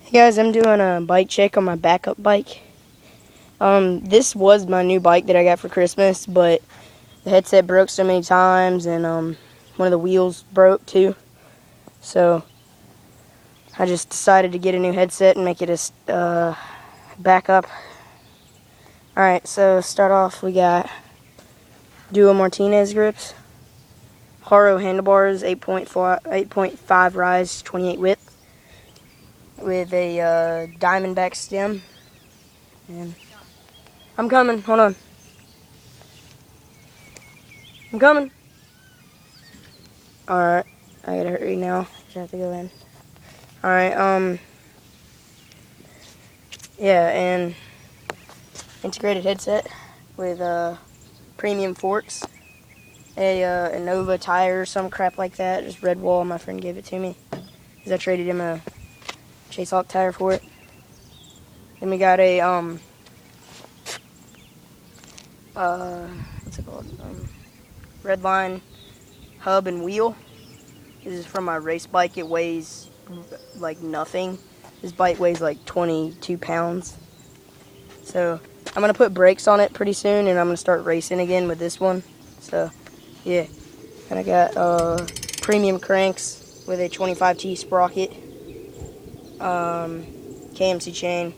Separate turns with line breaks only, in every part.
Hey guys, I'm doing a bike check on my backup bike. This was my new bike that I got for Christmas, but the headset broke so many times and one of the wheels broke too. So I just decided to get a new headset and make it a backup. Alright, so start off we got Duo Martinez grips, Haro handlebars, 8.5 rise, 28 width, with a Diamondback stem. And I'm coming, hold on. I'm coming. Alright, I gotta hurry now. I have to go in. Alright, yeah, and integrated headset with premium forks, a Innova tire, some crap like that, just red wall. My friend gave it to me because I traded him a Chase Hawk tire for it. Then we got a what's it called? Redline hub and wheel. This is from my race bike. It weighs like nothing. This bike weighs like 22 pounds. So I'm going to put brakes on it pretty soon, and I'm going to start racing again with this one. So yeah. And I got premium cranks with a 25T sprocket, KMC chain,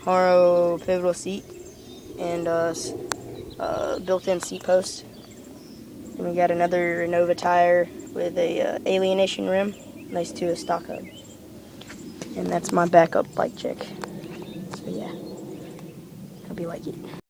Haro pivotal seat, and built-in seat post. And we got another Innova tire with a Alienation rim, nice to a stock hub. And that's my backup bike check. So yeah, hope you like it.